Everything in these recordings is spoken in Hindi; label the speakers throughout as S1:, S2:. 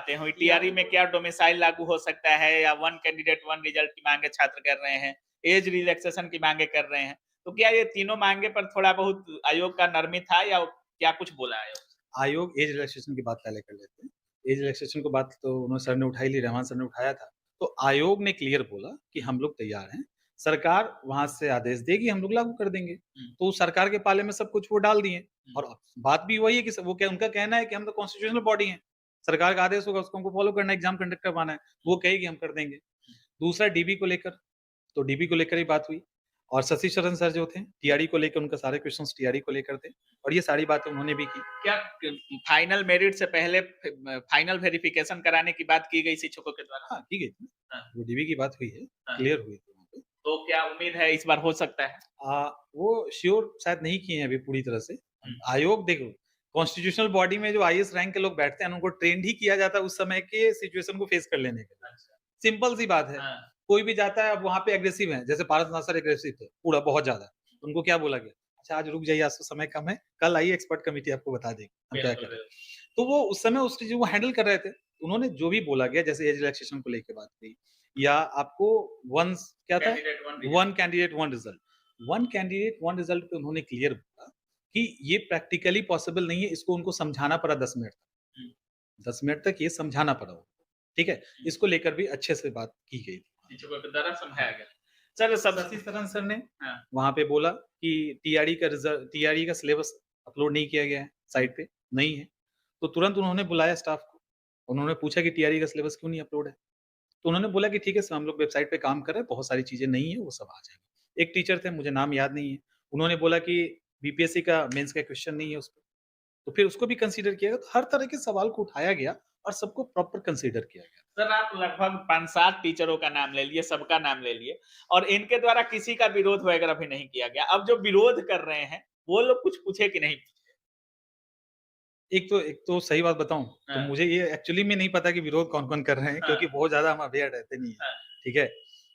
S1: आते हुए टीआरई में क्या डोमिसाइल लागू हो सकता है या वन कैंडिडेट वन रिजल्ट की मांगे छात्र कर रहे हैं, एज रिलैक्सेशन की मांगे कर रहे हैं। तो क्या ये तीनों मांगे पर थोड़ा बहुत आयोग का नरमी था या क्या कुछ बोला आयोग?
S2: आयोग एज रिलैक्सेशन की बात पहले कर लेते हैं। एज रिलैक्सेशन की बात तो उन्होंने सर ने उठाई ली, रहमान सर ने उठाया था। तो आयोग ने क्लियर बोला कि हम लोग तैयार हैं, सरकार वहाँ से आदेश देगी, हम लोग लागू कर देंगे।
S1: हुँ,
S2: तो सरकार के पाले में सब कुछ वो डाल दिए
S1: हुँ,
S2: और बात भी वही है कि स वो क्या उनका कहना है कि हम तो कॉन्स्टिट्यूशनल बॉडी हैं। सरकार का आदेश होगा उसको हमको फॉलो करना है, एग्ज़ाम कंडक्ट करवाना है। वो कहेगी हम कर देंगे। दूसरा डीबी को लेकर, तो डीबी को लेकर ही बात हुई और शशि शरण सर जो थे, टीआरई को लेकर उनका सारे क्वेश्चन्स टीआरई को लेकर थे और ये सारी बातें उन्होंने भी की।
S1: क्या क फाइनल मेरिट से पहले फाइनल वेरिफिकेशन कराने की बात की गई शिक्षकों के द्वारा?
S2: हाँ, की गई थी।
S1: हाँ,
S2: वो डीबी की बात हुई है,
S1: हाँ।
S2: क्लियर हुई थी वहाँ पे।
S1: तो क्या उम्मीद है इस बार हो सकता है?
S2: वो श्योर शायद नहीं किए हैं अभी पूरी तरह से।
S1: हुँ,
S2: आयोग देखो, कॉन्स्टिट्यूशनल बॉडी में जो आईएएस रैंक के लोग बैठते हैं, उनको ट्रेंड ही किया जाता है उस समय के सिचुएशन को फेस कर लेने के लिए।
S1: अच्छा।
S2: सिंपल सी बात है।
S1: हाँ,
S2: कोई भी जाता है अब वहाँ पे एग्रेसिव है, जैसे पारस नाथ सर एग्रेसिव थे, पूरा बहुत ज़्यादा। उनको क्या बोला गया? अच्छा आज रुक जाइए, आज तो समय कम है, कल आइए एक्सपर्ट कमिटी आपको बता देगी, हम क्या
S1: बिल्कुल,
S2: करें।
S1: बिल्कुल।
S2: तो वो उस समय उस चीज़ को हैंडल कर रहे थे। उन्होंने जो भी बोला गया जैसे एज रिलैक्सेशन को लेके बात हुई या आपको वन्स क्या था?
S1: Candidate one result.
S2: One candidate one result. One candidate one result पे उन्होंने क्लियर बोला कि ये प्रैक्टिकली पॉसिबल नहीं है, इसको उनको समझाना पड़ा 10 मिनट
S1: हुँ,
S2: तक। 10 मिनट तक ये समझाना पड़ा उनको, ठीक है?
S1: हुँ।
S2: इसको लेकर भी अच्छे से बात की गई थी वहाँ पे।
S1: शिक्षकों के द्वारा समझाया
S2: हाँ,
S1: गया। सर सब
S2: शशि शरण सर ने
S1: हाँ,
S2: वहाँ पे बोला कि टीआरई का सिलेबस अपलोड नहीं किया गया है साइट पे, नहीं है। तो तुरंत उन्होंने बुलाया स्टाफ को। उन्होंने पूछा कि टीआरई का सिलेबस क्यों नहीं अपलोड है? तो उन्होंने बोला कि ठीक है सर, हम लोग वेबसाइट पे काम कर रहे हैं, बहुत सारी चीज़ें नहीं है, वो सब आ जाएँगी। एक टीचर थे, मुझे नाम याद नहीं है, उन्होंने बोला कि बीपीएससी का मेंस का क्वेश्चन नहीं है उसपे, तो फिर उसको भी कंसीडर किया गया। तो हर तरह के सवाल को उठाया गया और सबको प्रॉपर कंसीडर किया गया।
S1: सर आप लगभग 5-7 टीचरों का नाम ले लिए, सबका नाम ले लिए और इनके द्वारा किसी का विरोध वगैरह भी नहीं किया गया। अब जो विरोध कर रहे हैं, वो लोग कुछ पूछे कि नहीं पूछे?
S2: एक तो सही बात बताऊँ, तो
S1: हाँ,
S2: मुझे ये एक्चुअली में नहीं पता कि विरोध कौन-कौन कर रहे हैं
S1: हाँ,
S2: क्योंकि बहुत ज़्यादा हम अवेयर रहते नहीं हैं,
S1: हाँ,
S2: ठीक है?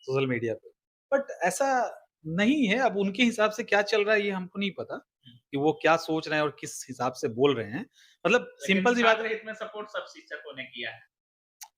S2: सोशल मीडिया पे। बट ऐसा नहीं है, अब उनके हिसाब से क्या चल रहा है ये हमको नहीं पता,
S1: हुँ।
S2: कि वो क्या सोच रहे हैं और किस हिसाब से बोल रहे हैं। मतलब
S1: लेकिन
S2: सिंपल सी बात
S1: छात्र
S2: है।
S1: हित में सपोर्ट सब शिक्षकों ने किया है।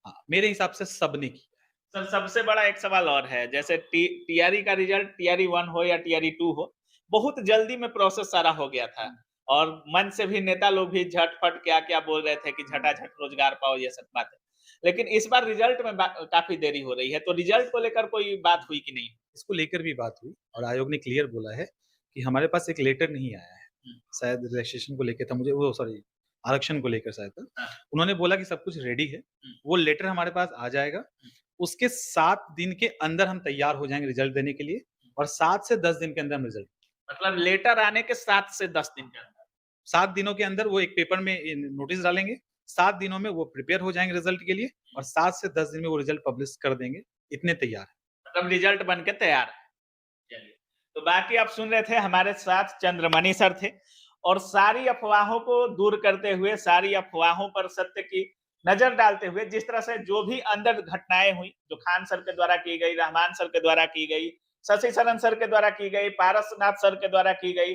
S2: हाँ, मेरे हिसाब से सबने किया है।
S1: सर सबसे बड़ा एक सवाल और है, जैसे टीआरई का रिज़ल्ट टीआरई 1 हो या टीआरई 2 हो, बहुत जल्दी में प्रोसेस सारा हो गया था
S2: हुँ,
S1: और मंच से भी नेता लोग भी झट-पट क्या-क्या बोल रहे थे कि
S2: हुँ।
S1: झटाझट रोज़गार पाओ ये सब बातें। लेकिन इस बार रिज़ल्ट में काफ़ी देरी हो रही है, तो रिज़ल्ट को लेकर कोई बात हुई कि नहीं?
S2: इसको लेकर भी बात हुई और आयोग ने क्लियर बोला है कि हमारे पास एक लेटर नहीं आया है।
S1: हुँ,
S2: शायद रजिस्ट्रेशन को लेके था, मुझे वो सॉरी आरक्षण को लेकर शायद था।
S1: हाँ,
S2: उन्होंने बोला कि सब कुछ रेडी है,
S1: हुँ,
S2: वो लेटर हमारे पास आ जाएगा,
S1: हुँ,
S2: उसके 7 दिन के अंदर हम तैयार हो जाएँगे रिज़ल्ट देने के लिए
S1: हुँ।
S2: और 7 से 10 दिन के अंदर हम रिज़ल्ट
S1: मतलब लेटर आने के 7 से 10 दिन के अंदर।
S2: 7 दिनों के अंदर वो एक पेपर में नोटिस डालेंगे, 7 दिनों में वो प्रिपेयर हो जाएँगे रिज़ल्ट के लिए और 7 से 10 दिन में वो रिज़ल्ट पब्लिश कर देंगे, इतने तैयार हैं।
S1: मतलब रिज़ल्ट बन के तैयार है। चलिए, तो बाकी आप सुन रहे थे हमारे साथ चंद्रमणि सर थे और सारी अफ़वाहों को दूर करते हुए, सारी अफ़वाहों पर सत्य की नज़र डालते हुए, जिस तरह से जो भी अंदर घटनाएँ हुई, जो खान सर के द्वारा की गई, रहमान सर के द्वारा की गई, शशि शरण सर के द्वारा की गई, पारसनाथ सर के द्वारा की गई,